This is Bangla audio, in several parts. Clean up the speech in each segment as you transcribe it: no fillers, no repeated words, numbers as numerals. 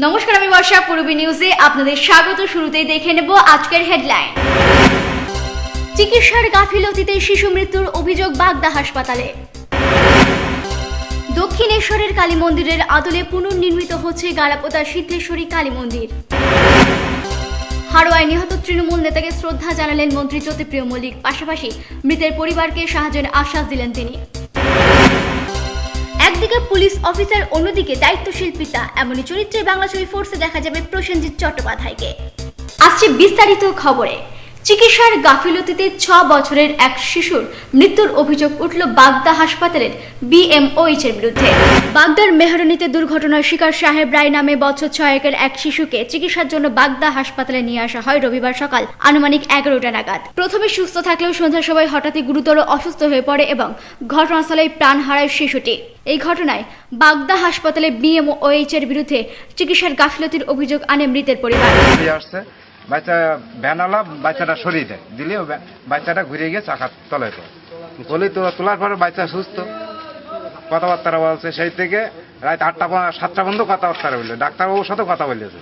নমস্কার, আমি বর্ষা। পূর্বী নিউজে আপনাদের স্বাগত। শুরুতেই দেখে নেব আজকের হেডলাইন। চিকিৎসার গাফিলতিতে শিশু মৃত্যুর অভিযোগ বাগদা হাসপাতালে। দক্ষিণেশ্বরের কালী মন্দিরের আদলে পুনর্নির্মিত হচ্ছে গাড়াপোতা সিদ্ধেশ্বরী কালী মন্দির। হাড়োয়ায় নিহত তৃণমূল নেতাকে শ্রদ্ধা জানালেন মন্ত্রী জ্যোতিপ্রিয় মল্লিক। পাশাপাশি মৃতের পরিবারকে সাহায্যের আশ্বাস দিলেন তিনি। একদিকে পুলিশ অফিসার, অন্যদিকে দায়িত্বশীল পিতা, এমনই চরিত্রে বাংলা ছবি ফোর্সে দেখা যাবে প্রসেনজিৎ চট্টোপাধ্যায়কে। আসছে বিস্তারিত খবরে। চিকিৎসার গাফিলতিতে 6 বছরের এক শিশুর মৃত্যুর অভিযোগ উঠল বাগদা হাসপাতালের BMOH এর বিরুদ্ধে। বাগদার মেহরানিতে দুর্ঘটনার শিকার সাহেব রায় নামে বছর 6-এর এক শিশুকে চিকিৎসার জন্য বাগদা হাসপাতালে নিয়ে আসা হয় রবিবার সকাল আনুমানিক 11টা নাগাদ। প্রথমে সুস্থ থাকলেও সন্ধ্যার সময় হঠাৎই গুরুতর অসুস্থ হয়ে পড়ে এবং ঘটনাস্থলেই প্রাণ হারায় শিশুটি। এই ঘটনায় বাগদা হাসপাতালে BMOH এর বিরুদ্ধে চিকিৎসার গাফিলতির অভিযোগ আনে মৃতের পরিবার। বাচ্চা ভ্যানওয়ালা বাচ্চাটা সরিয়ে দেয়, দিলে বাচ্চাটা ঘুরে গিয়ে চাকার তলায় পড়ে। বলি তো তোলার পরে বাচ্চা সুস্থ, কথাবার্তা বলছে। সেই থেকে রাত 8টা 7টা পর্যন্ত কথাবার্তা বললে, ডাক্তারবাবুর সাথে কথা বলেছে।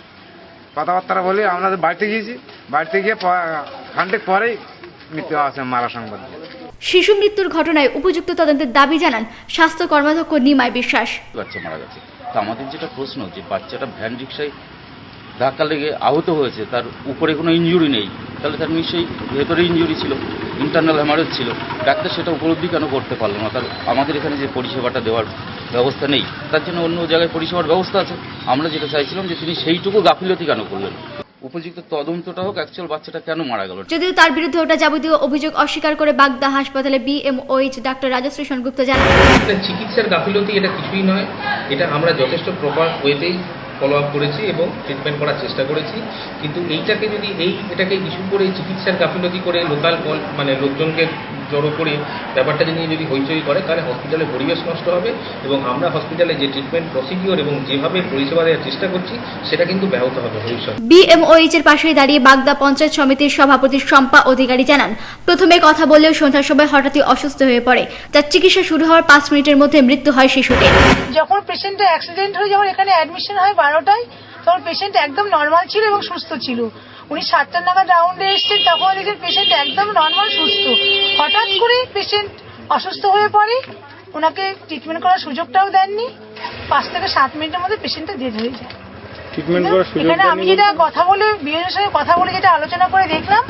কথাবার্তা বলি আমরা বাড়িতে গিয়েছি, বাড়িতে গিয়ে ঘন্টেক পরেই মৃত্যু আছে মারা সংবাদ। শিশু মৃত্যুর ঘটনায় উপযুক্ত তদন্তের দাবি জানান স্বাস্থ্য কর্মাধ্যক্ষ নিমাই বিশ্বাস। বাচ্চা মারা গেছে, তো আমাদের যেটা প্রশ্ন যে বাচ্চাটা ভ্যান রিক্সায় ধাক্কা লেগে আহত হয়েছে, তার উপরে কোনো ইনজুরি নেই, তাহলে তার নিশ্চয়ই ভেতরে ইনজুরি ছিল, ইন্টারনাল হ্যামারেজ ছিল। ডাক্তার সেটা উপলব্ধি কেন করতে পারলো না? তার আমাদের এখানে যে পরিষেবাটা দেওয়ার ব্যবস্থা নেই, তার জন্য অন্য জায়গায় পরিষেবার ব্যবস্থা আছে। আমরা যেটা চাইছিলাম যে তিনি সেইটুকু গাফিলতি কেন করলেন, উপযুক্ত তদন্তটা হোক, অ্যাকচুয়াল বাচ্চাটা কেন মারা গেল। যদিও তার বিরুদ্ধে ওটা যাবতীয় অভিযোগ অস্বীকার করে বাগদা হাসপাতালে BMOH ডাক্তার রাজশ্রী সেনগুপ্ত জানান, চিকিৎসার গাফিলতি এটা কিছুই নয়। এটা আমরা যথেষ্ট প্রপার ওয়েতেই ফলো আপ করেছি এবং ট্রিটমেন্ট করার চেষ্টা করেছি। কিন্তু এইটাকে যদি এটাকে ইস্যু করে চিকিৎসার গাফিলতি করে লোকাল লোকজনকে জড়ো করে ব্যাপারটা যদি হইচই করে, তাহলে হসপিটালের পরিবেশ নষ্ট হবে এবং আমরা হসপিটালে যে ট্রিটমেন্ট প্রসিডিওর এবং যেভাবে পরিষেবা দেওয়ার চেষ্টা করছি সেটা কিন্তু ব্যাহত হবে ভবিষ্যতে। BMOH এর পাশেই দাঁড়িয়ে বাগদা পঞ্চায়েত সমিতির সভাপতি শম্পা অধিকারী জানান, প্রথমে কথা বললেও সন্ধ্যার সময় হঠাৎই অসুস্থ হয়ে পড়ে। তার চিকিৎসা শুরু হওয়ার 5 মিনিটের মধ্যে মৃত্যু হয় শিশুটির। যখন পেশেন্টের অ্যাক্সিডেন্ট হয়ে যখন এখানে অ্যাডমিশন হয় 12টায়, তখন পেশেন্ট একদম নর্মাল ছিল এবং সুস্থ ছিল। উনি 7টা নাগাদ রাউন্ডে এসেছেন, তখন দেখেন পেশেন্ট একদম নর্মাল সুস্থ। হঠাৎ করে পেশেন্ট অসুস্থ হয়ে পড়ে, ওনাকে ট্রিটমেন্ট করার সুযোগটাও দেননি। 5 থেকে 7 মিনিটের মধ্যে পেশেন্টটা ডেথ হয়ে যায়। এখানে আমি যেটা কথা বলে বিএমএস সাহেব কথা বলে যেটা আলোচনা করে দেখলাম,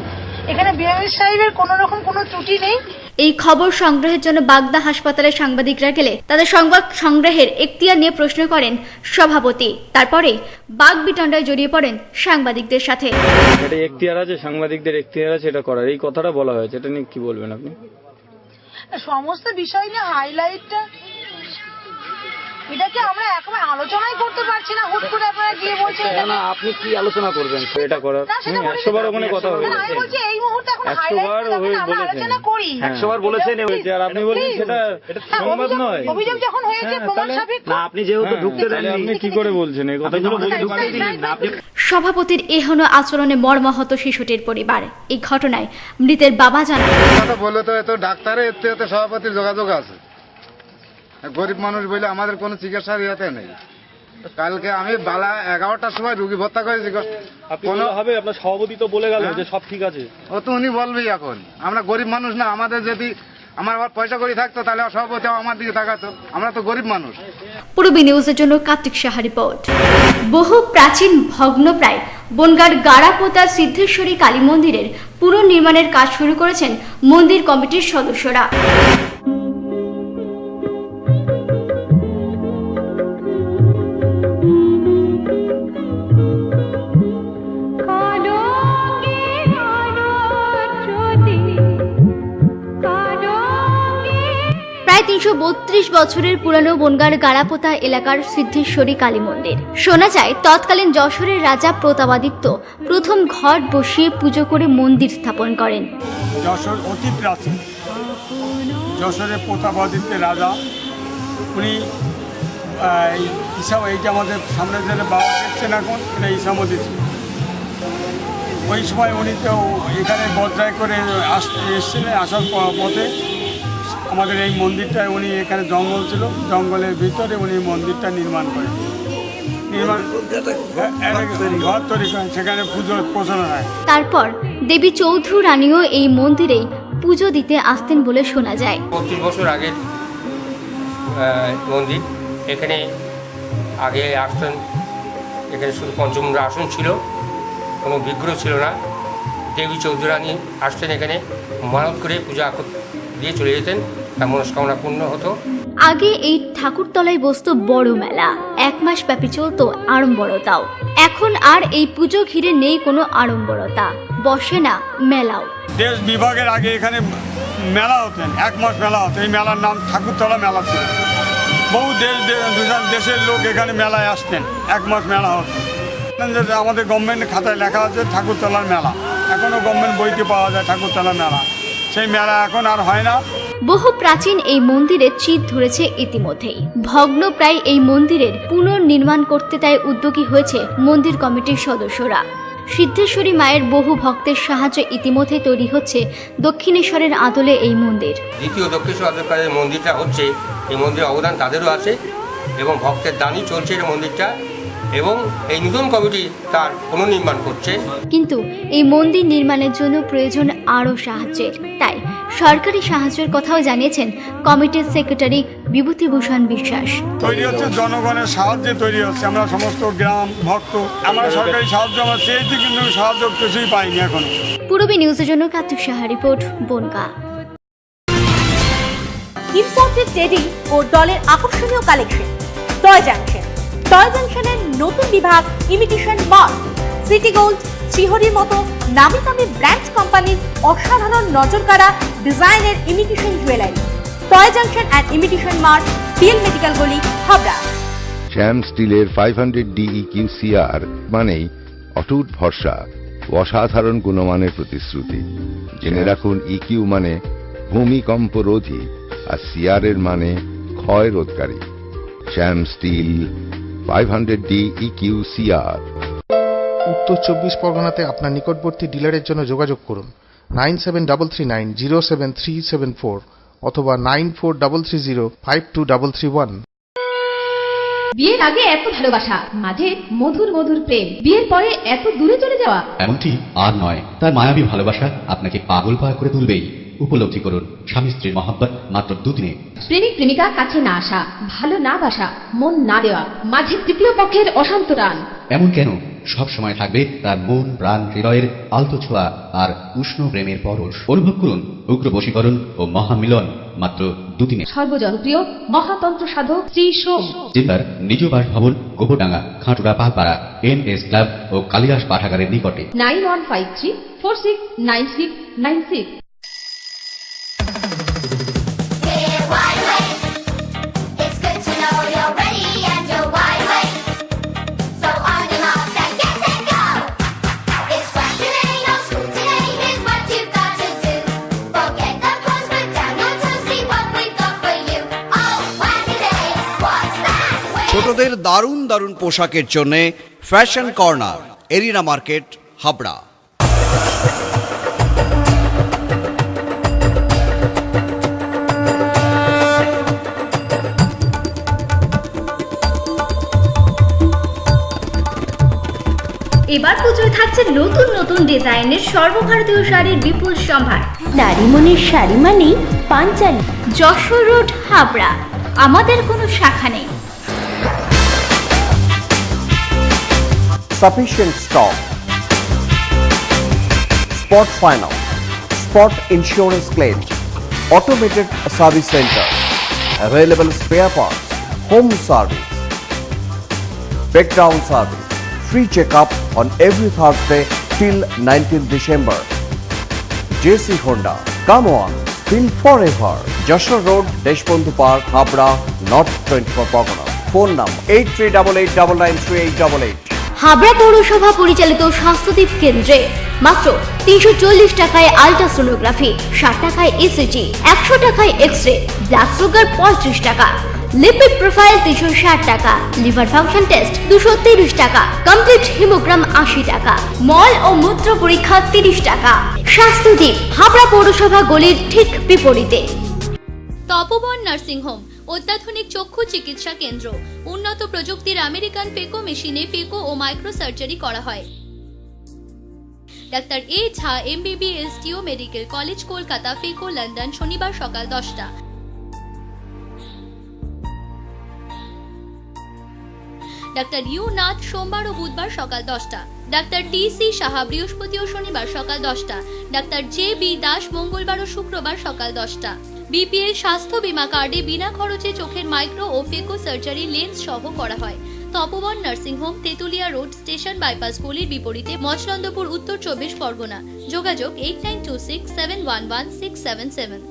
এখানে বিএমএস সাহেবের কোনো রকম কোনো ত্রুটি নেই। এই খবর সংগ্রহের জন্য বাগদা হাসপাতালের সাংবাদিকরা গেলে তাদের সংবাদ সংগ্রহের এখতিয়ার নিয়ে প্রশ্ন করেন সভাপতি। তারপরে বাগবিতণ্ডায় জড়িয়ে পড়েন সাংবাদিকদের সাথে। এটা এখতিয়ার আছে, সাংবাদিকদের এখতিয়ার আছে এটা করার, এই কথাটা বলা হয়েছে। এটা নিয়ে কি বলবেন আপনি? সমস্ত বিষয় নিয়ে হাইলাইটটা এটাকে আমরা একেবারে আলোচনাই করতে পারছি না। হুট করে আপনারা গিয়ে বলছেন না, আপনি কি আলোচনা করবেন এটা করার? 100 বার ওখানে কথা হয়েছে, আমি বলছি এই মুহূর্তে এখন 100 বার আমরা আলোচনা করি, 100 বার বলেছেন, আর আপনি বলছেন সেটা সংবাদ নয়। অভিযোগ যখন হয়েছে প্রমাণ সাপেক্ষ, না আপনি যেহেতু ঢুকতে দেননি, আপনি কি করে বলছেন এই কথাগুলো? ঢুকতে দিলেন না আপনি। সভাপতির এহেন আচরণে মর্মাহত শিশুটির পরিবার। এই ঘটনায় মৃতের বাবা জানান, কথা বললে তো এত ডাক্তারের এতে সভাপতির যোগাযোগ আছে। গরিব মানুষ বলে আমাদের কোনো চিকিৎসার ইয়েতে নেই। কালকে আমি বেলা 11টার সময় রুগী ভর্তা করেছি। হবে আপনার সভাপতি তো বলে গেল যে সব ঠিক আছে। ও তো উনি বলবেই। এখন আমরা গরিব মানুষ না, আমাদের যদি আমার আবার পয়সা করে থাকতো তাহলে সভাপতি আমার দিকে তাকাতো। আমরা তো গরিব মানুষ। পূর্বী নিউজের জন্য কার্তিক সাহা রিপোর্ট। বহু প্রাচীন ভগ্নপ্রায় বনগাঁর গাড়াপোতা সিদ্ধেশ্বরী কালী মন্দিরের পুনর্নির্মাণের কাজ শুরু করেছেন মন্দির কমিটির সদস্যরা। প্রায় 332 বছরের পুরানো বনগাঁর গাড়াপোতা এলাকার সিদ্ধেশ্বরী কালী মন্দির। শোনা যায় তৎকালীন যশোরের রাজা প্রতাপাদিত্য প্রথম ঘট বসিয়ে পুজো করে মন্দির স্থাপন করেন। যশোর অতি প্রাচীন, যশোরের প্রতাপাদিত্যের রাজা উনি এই যে আমাদের সামনে যেটা বাবা দেখছেন এখন, এটা ইসামতি ছিল। ওই সময় উনি তো এখানে বজ্রায় করে এসেছিলেন। আসার পথে আমাদের এই মন্দিরটায় উনি, এখানে জঙ্গল ছিল, জঙ্গলের ভিতরে উনি মন্দিরটা নির্মাণ করেন। নির্মাণ ঘর তৈরি করেন, সেখানে পুজো প্রচলন হয়। তারপর দেবী চৌধু রানীও এই মন্দিরেই পুজো দিতে আসতেন বলে শোনা যায়। 25 বছর আগের মন্দির। এখানে আগে আসতেন, এখানে শুধু পঞ্চমুণ্ডা আসন ছিল, কোনো বিগ্রহ ছিল না। দেবী চৌধুরানী আসতেন এখানে, মানত করে পূজা দিয়ে চলে যেতেন, তার মনস্কামনা পূর্ণ হতো। আগে এই ঠাকুরতলায় বসতো বড় মেলা, 1 মাস ব্যাপী চলতো আড়ম্বরতাও। এখন আর এই পুজো ঘিরে নেই কোনো আড়ম্বরতা, বসে না মেলাও। দেশ বিভাগের আগে এখানে মেলা হতেন, 1 মাস মেলা হতো। এই মেলার নাম ঠাকুরতলা মেলা ছিল। বহু দেশের লোক এখানে মেলায় আসতেন, 1 মাস মেলা হতো। আমাদের গভর্নমেন্ট খাতায় লেখা আছে ঠাকুরতলার মেলা, এখনো গভর্নমেন্ট বইতে পাওয়া যায় ঠাকুরতলা মেলা। সেই মেলা এখন আর হয় না। বহু প্রাচীন এই মন্দিরে চিৎ ধরেছে ইতিমধ্যেই। ভগ্ন প্রায় এই মন্দিরের পুনর্নির্মাণ করতে তাই উদ্যোগী হয়েছে মন্দির কমিটির সদস্যরা। সিদ্ধেশ্বরী মায়ের বহু ভক্তের সাহায্যে ইতিমধ্যে তৈরি হচ্ছে দক্ষিণেশ্বরের আদলে এই মন্দির। দ্বিতীয় দক্ষিণেশ্বর যে মন্দিরটা হচ্ছে, এই মন্দিরের অবদান তাদেরও আছে এবং ভক্তের দানই চলছে এই মন্দিরটা, এবং এই নতুন কমিটি তার পুনর্নির্মাণ করছে। কিন্তু এই মন্দির নির্মাণের জন্য প্রয়োজন আরও সাহায্যের। তাই সরকারি সাহায্যের কথাও জানিয়েছেন কমিটির সেক্রেটারি বিভূতিভূষণ বিশ্বাস। তৈরি হচ্ছে জনগণের সাহায্যে তৈরি হচ্ছে। আমরা সমস্ত গ্রাম ভক্ত, আমরা সরকারি সাহায্য আমরা চেয়েছি, কিন্তু সাহায্য কিছুই পাইনি এখন। পূরবী নিউজের জন্য Kartik Saha report, Bangaon. Imported teddy ও ডলের আকর্ষণীয় কালেকশন। Toy junction. টয় জাংশনের নতুন বিভাগ ইমিটেশন মার্ক। সিটি গোল্ড, শ্রীহরির মতো নামি দামি ব্র্যান্ড কোম্পানির অসাধারণ নজরকাড়া ডিজাইনের imitation jewellery. Toy junction and imitation mark, PL medical গলি, হাবড়া। শ্যাম স্টিলের 500 DEQCR মানেই অটুট ভরসা, অসাধারণ গুণমানের প্রতিশ্রুতি। জেনে রাখুন, EQ মানে ভূমিকম্প রোধী, আর CR এর মানে ক্ষয় রোধকারী। শ্যাম স্টিল 500 DEQCR। উত্তর 24 পরগনাতে আপনার নিকটবর্তী ডিলারের জন্য যোগাযোগ করুন 9733907374 অথবা 9433052331। বিয়ের আগে এত ভালোবাসা, মাঝে মধুর মধুর প্রেম, বিয়ের পরে এত দূরে চলে যাওয়া। এমনটি আর নয়। তার মায়াবী ভালোবাসা আপনাকে পাগল পাগল করে তুলবেই। উপলব্ধি করুন স্বামী স্ত্রীর মহব্বত মাত্র 2 দিনে। প্রেমিক প্রেমিকা কাছে না আসা, ভালো না বাসা, মন না দেওয়া, মাঝে তৃতীয় পক্ষের অশান্ত টান। এমন কেন? সব সময় থাকবে তার মন প্রাণ হৃদয়ের আলতো ছোঁয়া আর উষ্ণ প্রেমের পরশ। অনুভব করুন উগ্র বশীকরণ ও মহামিলন মাত্র 2 দিনে। সর্বজনপ্রিয় মহাতন্ত্র সাধক শ্রী সোম। জিন্দার নিজ বাসভবন গোবরডাঙ্গা, খাটুরা পালপাড়া, NS ক্লাব ও কালিদাস পাঠাগারের নিকটে। 9153469696। ছোটদের দারুণ দারুণ পোশাকের জন্য fashion corner, arena market, Habra. এবার পুজোয় থাকছে নতুন নতুন ডিজাইনের সর্বভারতীয় শাড়ির বিপুল সম্ভার। নারী মনের শাড়ি মানেই পাঞ্চালী। যশোর রোড, হাবড়া। আমাদের কোনো শাখা নেই। Sufficient stock. Spot finance, spot insurance claims, automated service center, available spare parts, home service, background service, free checkup on every Thursday till 19th December. JC Honda, come on, feel forever. Joshua Road, Deshbandhu Park, Habra, North 24 Pargana. Phone number 8388993888. Habra পৌরসভা পরিচালিত স্বাস্থ্যদীপ কেন্দ্রে মাত্র 340 টাকায় আল্ট্রাসোনোগ্রাফি, 60 টাকায় ECG, 100 টাকায় এক্স-রে, ব্লাড সুগার 35 টাকা, লিপিড প্রোফাইল 360 টাকা, লিভার ফাংশন টেস্ট 230 টাকা, কমপ্লিট হিমোগ্রাম 80 টাকা, মল ও মূত্র পরীক্ষা 30 টাকা। স্বাস্থ্যদীপ হাবড়া পৌরসভা গলির ঠিক বিপরীতে। তপবন নার্সিং হোম অত্যাধুনিক চক্ষু চিকিৎসা কেন্দ্র, উন্নত প্রযুক্তির আমেরিকান ফেকো মেশিনে ফেকো ও মাইক্রো সার্জারি করা হয়। ডাক্তার এ ঝা MBBS টিও medical college Kolkata, phaco London, শনিবার সকাল 10টা। ডাক্তার ইউ নাথ সোমবার ও বুধবার সকাল 10টা। ডাক্তার TC সাহা বৃহস্পতি ও শনিবার সকাল 10টা। ডাক্তার JB দাস মঙ্গলবার ও শুক্রবার সকাল 10টা। BPL স্বাস্থ্য বীমা কার্ডে বিনা খরচে চোখের মাইক্রো ও ফেকো সার্জারি লেন্স সহ করা হয়। Tapoban nursing home, Tetulia road, station bypass গলির বিপরীতে, মচনন্দপুর, উত্তর 24 পরগনা। যোগাযোগ 8926711677।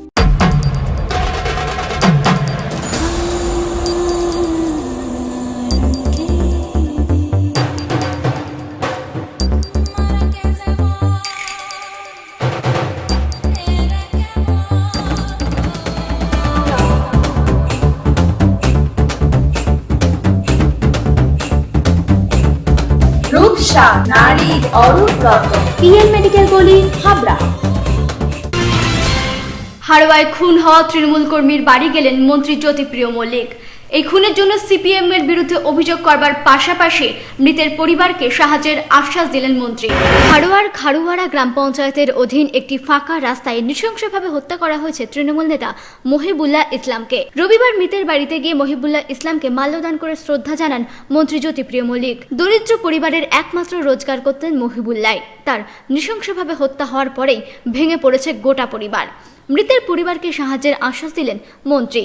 রূপসা নারীর অরূপ রত্ন, PL মেডিকেল গলি, হাবড়া। হাড়োয়ায় খুন হওয়া তৃণমূল কর্মীর বাড়ি গেলেন মন্ত্রী জ্যোতিপ্রিয় মল্লিক। এই খুনের জন্য CPM এর বিরুদ্ধে অভিযোগ করবার পাশাপাশি মৃতের পরিবারকে সাহায্যের আশ্বাস দিলেন মন্ত্রী। হাড়োয়ার খারুয়াড়া গ্রাম পঞ্চায়েতের অধীন একটি ফাঁকা রাস্তায় নৃশংসভাবে হত্যা করা হয়েছে তৃণমূল নেতা মহিবুল্লাহ ইসলামকে। রবিবার মৃতের বাড়িতে গিয়ে মহিবুল্লাহ ইসলামকে মাল্যদান করে শ্রদ্ধা জানান মন্ত্রী জ্যোতিপ্রিয় মল্লিক। দরিদ্র পরিবারের একমাত্র রোজগার করতেন মহিবুল্লাহ। তার নৃশংসভাবে হত্যা হওয়ার পরেই ভেঙে পড়েছে গোটা পরিবার। মৃতের পরিবারকে সাহায্যের আশ্বাস দিলেন মন্ত্রী।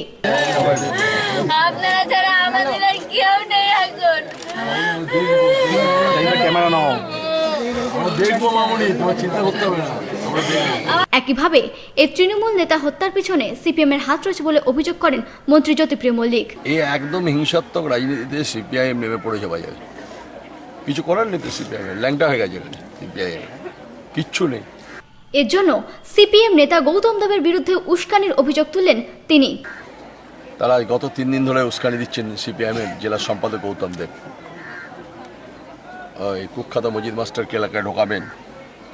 আপনারা যারা আমাদের আর কেউ নেই এখন। একইভাবে এই তৃণমূল নেতা হত্যার পিছনে CPM এর হাত রয়েছে বলে অভিযোগ করেন মন্ত্রী জ্যোতিপ্রিয় মল্লিক। এই একদম হিংসাত্মক রাজনীতিতে CPIM নেমে পড়েছে বাজারে। কিছু করার নেই তো, CPIM ল্যাংটা হয়ে গেছে CPIM, কিচ্ছু নেই। এর জন্য CPM নেতা গৌতম দেবের বিরুদ্ধে উস্কানির অভিযোগ তুললেন তিনি। তারা গত 3 দিন ধরে উস্কানি দিচ্ছেন CPIM এর জেলা সম্পাদক গৌতম দেব। ওই কুখ্যাত মজিদ মাস্টারকে এলাকায় ঢোকাবেন,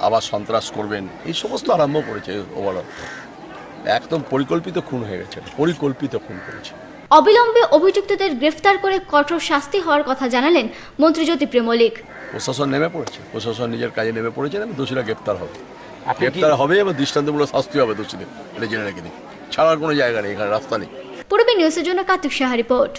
আবার সন্ত্রাস করবেন, এই সমস্ত আরম্ভ করেছে। ওভারঅল একদম পরিকল্পিত খুন হয়ে গেছে, পরিকল্পিত খুন করেছে। অবিলম্বে অভিযুক্তদের গ্রেফতার করে কঠোর শাস্তি হওয়ার কথা জানালেন মন্ত্রী জ্যোতিপ্রিয় মল্লিক। প্রশাসন নেমে পড়েছে, প্রশাসন নিজের কাজে নেমে পড়েছে এবং দোষীরা গ্রেফতার হবে, গ্রেফতার হবে এবং দৃষ্টান্তমূলক শাস্তি হবে দোষীদের। এটা জেনে রেখে দিই, ছাড়ার কোনো জায়গা নেই, এখানে রাস্তা নেই। পূর্বে নিউজের জন্য কার্তিক সাহা রিপোর্ট।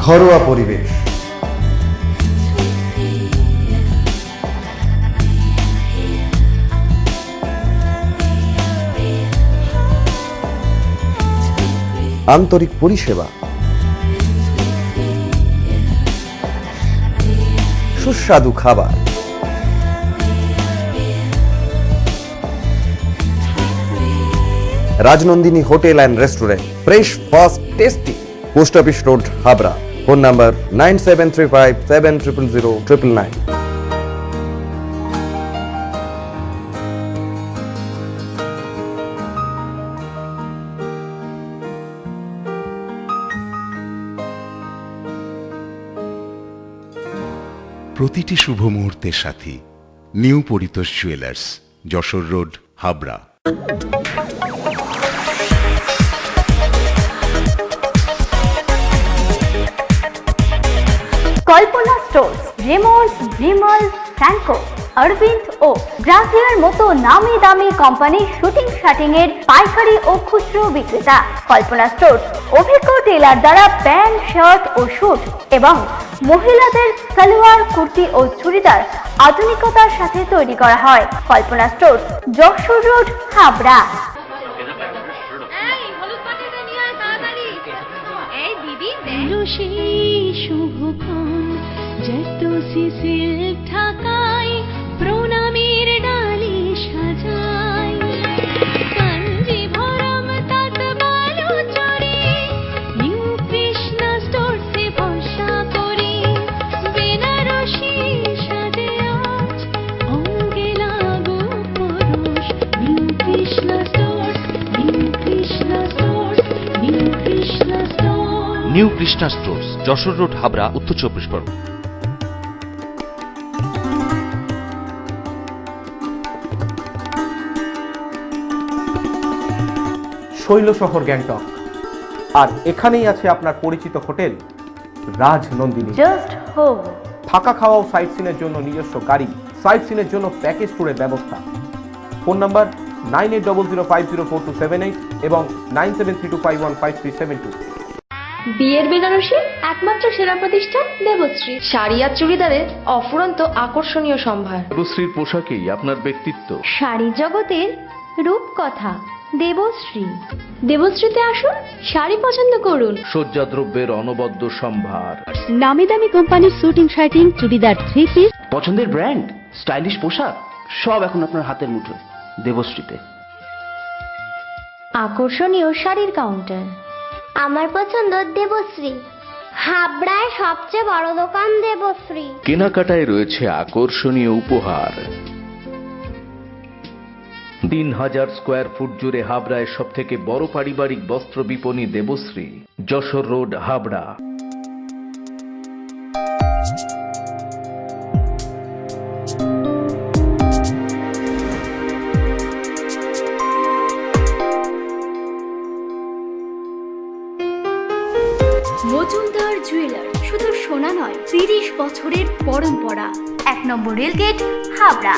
ঘরোয়া পরিবেশ, আন্তরিক পরিষেবা, সুস্বাদু খাবার, Rajnandini hotel and restaurant, fresh, fast, tasty. Post office road, Habra. Phone number 9735700999। প্রতিটি শুভ মুহূর্তের সাথী new Paritosh jewellers, Jessore road, Habra. Kalpana stores, Raymonds, Vimal, Franco, Arvind ও গ্রাসিয়ার মতো নামি দামি কোম্পানির শুটিং শাটিং এর পাইকারি ও খুচরো বিক্রেতা। কল্পনা স্টোর্স অভিজ্ঞ টেলার দ্বারা প্যান্ট, শার্ট ও স্যুট এবং মহিলাদের সালোয়ার, কুর্তি ও চুড়িদার আধুনিকতার সাথে তৈরি করা হয়। কল্পনা স্টোর্স, যশোর রোড, হাবড়া। প্রণামীর ডালি সাজাই, কাঞ্জি ভরম তাত বালু চড়ি, নিউ কৃষ্ণা স্টোরসে ভরসা করি, বেনারসি সাজে আজ অঙ্গে লাগু পরশ, new Krishna stores, new Krishna stores, new Krishna stores. New Krishna stores, Jessore road, Habra, উত্তর 24 পরগনা। শৈলশহর গ্যাংটক। আর এখানেই আছে আপনার পরিচিত হোটেল রাজনন্দিনী। Just home. থাকা খাওয়া ও সাইট সিনের জন্য নিজস্ব গাড়ি, সাইট সিনের জন্য প্যাকেজ ট্যুরের ব্যবস্থা। ফোন নাম্বার 9800504278 এবং 9732515372। বিয়ের বেনারসি একমাত্র সেরা প্রতিষ্ঠান দেবশ্রী। শাড়ি আর চুড়িদারের অফুরন্ত আকর্ষণীয় সম্ভার। দেবশ্রীর পোশাকেই আপনার ব্যক্তিত্ব। শাড়ি জগতের রূপকথা দেবশ্রী। দেবশ্রীতে আসুন, শাড়ি পছন্দ করুন। সজ্জাদ্রব্যের অনবদ্য সম্ভার। নামি দামি কোম্পানির শুটিং শার্টিং, চুড়িদার, থ্রি পিস, পছন্দের ব্র্যান্ড, স্টাইলিশ পোশাক সব এখন আপনার হাতের মুঠোয় দেবশ্রীতে। আকর্ষণীয় শাড়ির কাউন্টার। আমার পছন্দ দেবশ্রী। হাবড়ায় সবচেয়ে বড় দোকান দেবশ্রী। কেনাকাটায় রয়েছে আকর্ষণীয় উপহার। 3000 স্কোয়ার ফুট জুড়ে হাবড়ায় সব থেকে বড় পারিবারিক বস্ত্র বিপণী দেবশ্রী, যশোর রোড, হাবড়া। মজুমদার জুয়েলার, শুধু সোনা নয়, 30 বছরের পরম্পরা। 1 নম্বর রেলগেট, হাবড়া।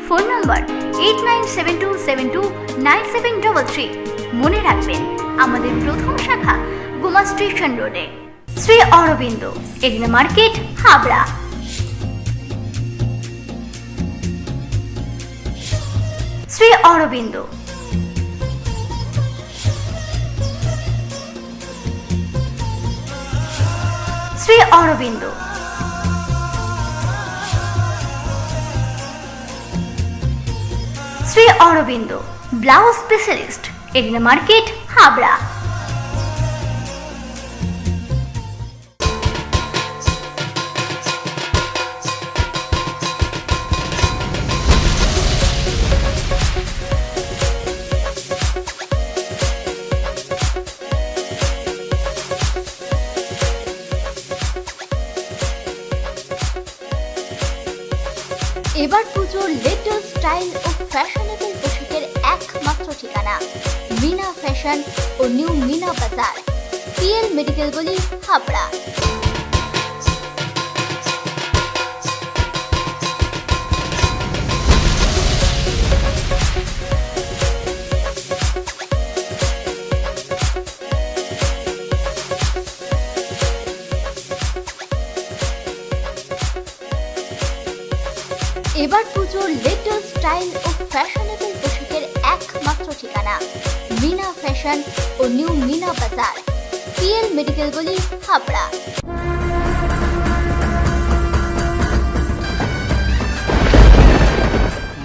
Phone number 8972729733। মনে রাখবেন, আমাদের প্রথম শাখা গোমা স্টেশন রোডে। Shri Aurobindo, arena market, Habra. Shri Aurobindo. Shri Aurobindo. Shri Aurobindo blouse specialist, arena market, Habra. এবার পুজোর লেটেস্ট স্টাইল ও ফ্যাশনেবল পোশাকের একমাত্র ঠিকানা মিনা ফ্যাশন ও new Mina bazaar, PL medical গলি, হাবড়া। এবার পুজোর লেটেস্ট স্টাইল ও ফ্যাশনেবল পোশাকের একমাত্র ঠিকানা মিনা ফ্যাশন ও new Mina bazaar, PL medical গলি, হাবড়া।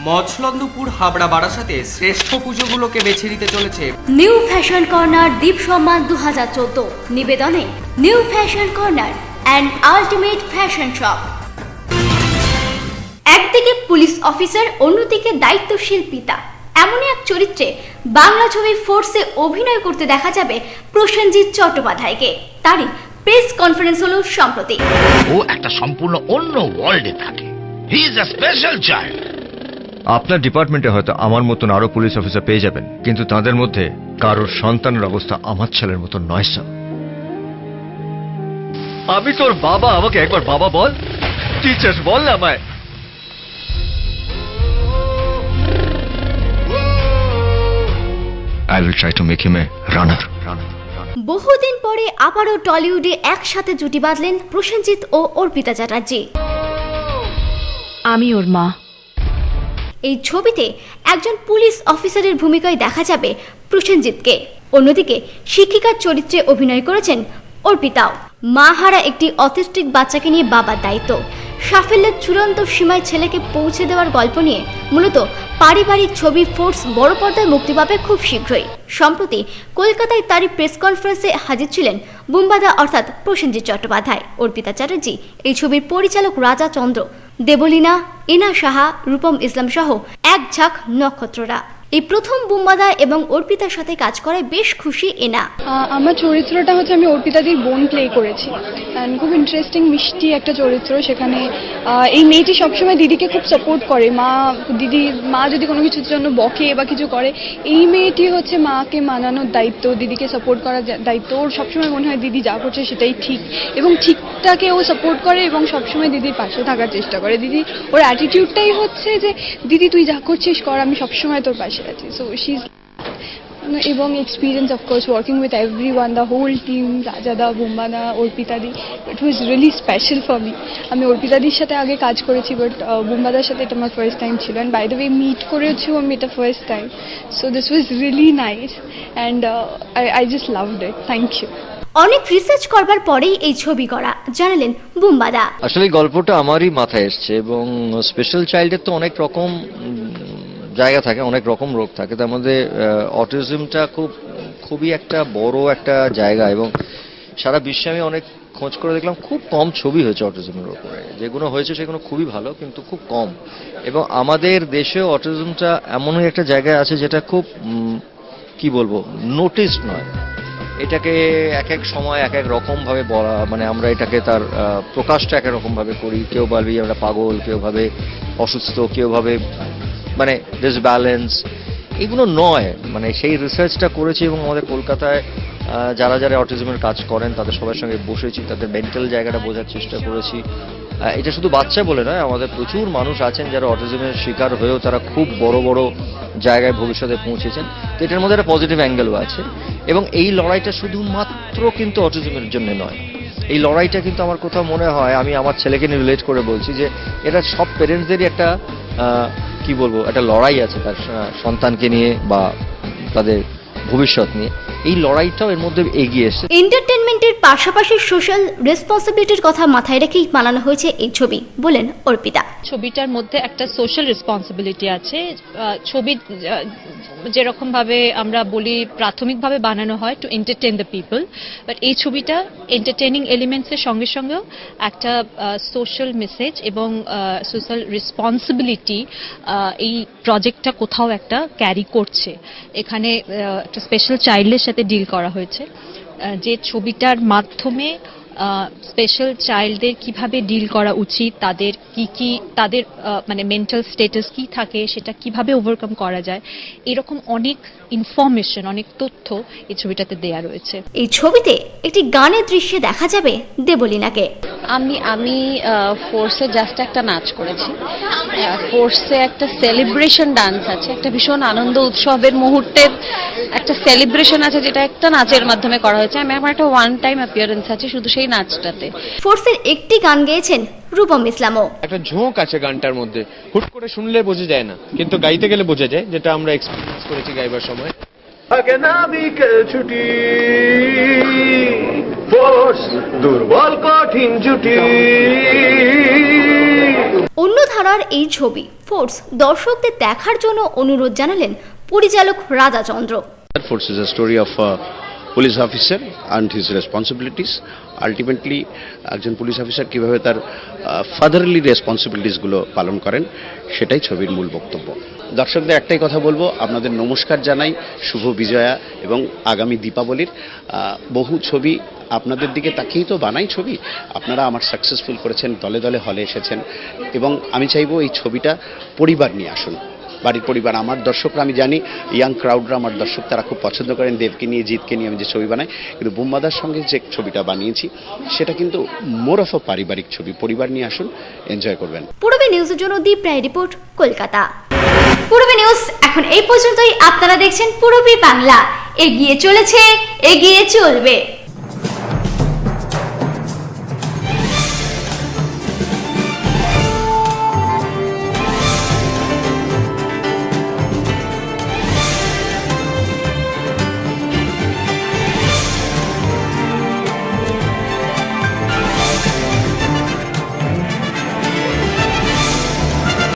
মৎস্যন্দপুর হাবড়া বারাসাতে শ্রেষ্ঠ পুজোগুলোকে বেছে নিতে চলেছে নিউ ফ্যাশন কর্নার দ্বীপ সম্মান 2014 নিবেদনে new fashion corner and ultimate fashion shop. একদিকে পুলিশ অফিসার, অন্যদিকে দায়িত্বশীল পিতা, এমনই এক চরিত্রে বাংলা ছবি ফোর্সে অভিনয় করতে দেখা যাবে প্রসেনজিৎ চট্টোপাধ্যায়কে। তারই প্রেস কনফারেন্স হলো সম্প্রতি। ও একটা সম্পূর্ণ অন্য ওয়ার্ল্ডে থাকে। He is a special child. আপনার ডিপার্টমেন্টে হয়তো আমার মতন আরো পুলিশ অফিসার পেয়ে যাবেন, কিন্তু তাদের মধ্যে কারোর সন্তানের অবস্থা আমার ছেলের মতন নয় স্যার। আমি তোর বাবা, আমাকে একবার বাবা বল। টিচার বল না আমায়। I will try to make him a runner. বহুদিন পরে আবারও টলিউডে একসাথে জুটি বাঁধলেন প্রসেনজিৎ ও অর্পিতা চ্যাটার্জি। আমি ওর মা। এই ছবিতে একজন পুলিশ অফিসারের ভূমিকায় দেখা যাবে প্রসেনজিৎকে, অন্যদিকে শিক্ষিকার চরিত্রে অভিনয় করেছেন অর্পিতাও। মা হারা একটি অটিস্টিক বাচ্চাকে নিয়ে বাবার দায়িত্ব, সাফল্যের চূড়ান্ত সীমায় ছেলেকে পৌঁছে দেওয়ার গল্প নিয়ে মূলত পারিবারিক ছবি ফোর্স বড় পর্দায় মুক্তি পাবে খুব শীঘ্রই। সম্প্রতি কলকাতায় তারই প্রেস কনফারেন্সে হাজির ছিলেন বুম্বাদা অর্থাৎ প্রসেনজিৎ চট্টোপাধ্যায়, অর্পিতা চ্যাটার্জি, এই ছবির পরিচালক রাজা চন্দ্র, দেবলীনা, ইনা সাহা, রূপম ইসলাম সহ এক ঝাঁক নক্ষত্ররা। এই প্রথম বুম্বাদা এবং অর্পিতার সাথে কাজ করায় বেশ খুশি এনা। আমার চরিত্রটা হচ্ছে আমি অর্পিতাদির বোন প্লে করেছি, অ্যান্ড খুব ইন্টারেস্টিং মিষ্টি একটা চরিত্র। সেখানে এই মেয়েটি সবসময় দিদিকে খুব সাপোর্ট করে। মা যদি কোনো কিছুর জন্য বকে বা কিছু করে, এই মেয়েটি হচ্ছে মাকে মানানোর দায়িত্ব, দিদিকে সাপোর্ট করার দায়িত্ব। ওর সবসময় মনে হয় দিদি যা করছে সেটাই ঠিক, এবং ঠিকটাকে ও সাপোর্ট করে এবং সবসময় দিদির পাশে থাকার চেষ্টা করে। দিদি ওর অ্যাটিটিউডটাই হচ্ছে যে দিদি তুই যা করছিস কর, আমি সবসময় তোর পাশে আছি। সো শি ইজ, এবং experience of course working with everyone, the whole team, রাজাদা, বুম্বাদা, অর্পিতাদি, it was really special for me. আমি অর্পিতাদির সাথে আগে কাজ করেছি, বাট বুম্বাদার সাথে এটা আমার ফার্স্ট টাইম ছিল, and by the way meet করেছিও আমি এটা first time. So this was really nice, and I just loved it. Thank you. অনেক রিসার্চ করবার পরেই এই ছবি করা, জানালেন বুম্বাদা। আসলে গল্পটা আমারই মাথায় এসছে, এবং স্পেশাল চাইল্ডের তো অনেক রকম জায়গা থাকে, অনেক রকম রোগ থাকে, তার মধ্যে অটিজমটা খুবই একটা বড় একটা জায়গা, এবং সারা বিশ্বে আমি অনেক খোঁজ করে দেখলাম খুব কম ছবি হয়েছে অটিজমের উপরে। যেগুলো হয়েছে সেগুলো খুবই ভালো, কিন্তু খুব কম। এবং আমাদের দেশেও অটিজমটা এমনই একটা জায়গায় আছে যেটা খুব কি বলবো, নোটিসড নয়। এটাকে এক এক সময় এক এক রকমভাবে বলা, মানে আমরা এটাকে তার প্রকাশটা এক এক রকমভাবে করি। কেউ বলবি আমরা পাগল, কেউ ভাবে অসুস্থ, কেউ ভাবে মানে ডিসব্যালেন্স। এগুলো নয়, মানে সেই রিসার্চটা করেছি, এবং আমাদের কলকাতায় যারা যারা অটিজমের কাজ করেন তাদের সবার সঙ্গে বসেছি, তাদের মেন্টাল জায়গাটা বোঝার চেষ্টা করেছি। এটা শুধু বাচ্চা বলে নয়, আমাদের প্রচুর মানুষ আছেন যারা অটিজমের শিকার হয়েও তারা খুব বড় বড় জায়গায় ভবিষ্যতে পৌঁছেছেন। তো এটার মধ্যে একটা পজিটিভ অ্যাঙ্গেলও আছে, এবং এই লড়াইটা শুধুমাত্র কিন্তু অটিজমের জন্য নয়। এই লড়াইটা কিন্তু আমার কোথাও মনে হয়, আমি আমার ছেলেকে নিয়ে রিলেট করে বলছি, যে এটা সব পেরেন্টসদেরই একটা কি বলবো, একটা লড়াই আছে তার সন্তানকে নিয়ে বা তাদের ভবিষ্যৎ নিয়ে। এই লড়াইটাও এর মধ্যে এগিয়ে এসেছে। এন্টারটেনমেন্টের পাশাপাশি সোশ্যাল রেসপন্সিবিলিটির কথা মাথায় রেখেই বানানো হয়েছে এই ছবি, বলেন অর্পিতা। ছবিটার মধ্যে একটা সোশ্যাল রেসপন্সিবিলিটি আছে। ছবি যেরকম ভাবে আমরা বলি প্রাথমিকভাবে বানানো হয় two entertain the people, but এই ছবিটা এন্টারটেইনিং এলিমেন্টসের সঙ্গে সঙ্গেও একটা সোশ্যাল মেসেজ এবং সোশ্যাল রেসপন্সিবিলিটি এই প্রজেক্টটা কোথাও একটা ক্যারি করছে। এখানে একটা স্পেশাল চাইল্ডের সাথে ডিল করা হয়েছে, যে ছবিটার মাধ্যমে স্পেশাল চাইল্ডদের কিভাবে ডিল করা উচিত, তাদের কি তাদের মানে মেন্টাল স্ট্যাটাস কি থাকে, সেটা কিভাবে ওভারকাম করা যায়, এরকম অনেক ইনফরমেশন, অনেক তথ্য এই ছবিটাতে দেয়া রয়েছে। এই ছবিতে একটি গানের দৃশ্যে দেখা যাবে দেবলীনাকে। আমি ফোর্সে জাস্ট একটা নাচ করেছি। ফোর্সে একটা সেলিব্রেশন ডান্স আছে, একটা ভীষণ আনন্দ উৎসবের মুহূর্তের একটা সেলিব্রেশন আছে, যেটা একটা নাচের মাধ্যমে করা হয়েছে। আমার একটা ওয়ান টাইম অ্যাপিয়ারেন্স আছে শুধু সেই নাচটাতে। ফোর্সের একটি গান গেয়েছেন রূপম ইসলামও। একটা ঝোঁক আছে গানটার মধ্যে, হুট করে শুনলে বোঝা যায় না, কিন্তু গাইতে গেলে বোঝা যায়, যেটা আমরা এক্সপেরিয়েন্স করেছি গাইবার সময়। ছুটি ফোর্স দুর্বল কঠিন জুটি। অন্য ধারার এই ছবি ফোর্স দর্শকদের দেখার জন্য অনুরোধ জানালেন পরিচালক রাজা চন্দ্র। Force is a story of a police officer and his responsibilities. Ultimately, একজন পুলিশ অফিসার কিভাবে তার ফাদারলি রেসপন্সিবিলিটিসগুলো পালন করেন, সেটাই ছবির মূল বক্তব্য। দর্শকদের একটাই কথা বলবো, আপনাদের নমস্কার জানাই শুভ বিজয়া এবং আগামী দীপাবলির। বহু ছবি আপনাদের দিকে তাকিয়েই তো বানাই ছবি, আপনারা আমার সাকসেসফুল করেছেন, দলে দলে হলে এসেছেন, এবং আমি চাইবো এই ছবিটা পরিবার নিয়ে আসুন, বাড়ির পরিবার। আমার দর্শকরা, আমি জানি ইয়াং ক্রাউডরা আমার দর্শক, তারা খুব পছন্দ করেন দেবকে নিয়ে, জিতকে নিয়ে আমি যে ছবি বানাই, কিন্তু বুম্বাদার সঙ্গে যে ছবিটা বানিয়েছি সেটা কিন্তু মোর অফ আ পারিবারিক ছবি। পরিবার নিয়ে আসুন, এনজয় করবেন। পূর্বে নিউজের জন্য দীপ রায় রিপোর্ট, কলকাতা। পূর্বে নিউজ এখন এই পর্যন্তই। আপনারা দেখছেন পূর্বী বাংলা, এগিয়ে চলেছে, এগিয়ে চলবে।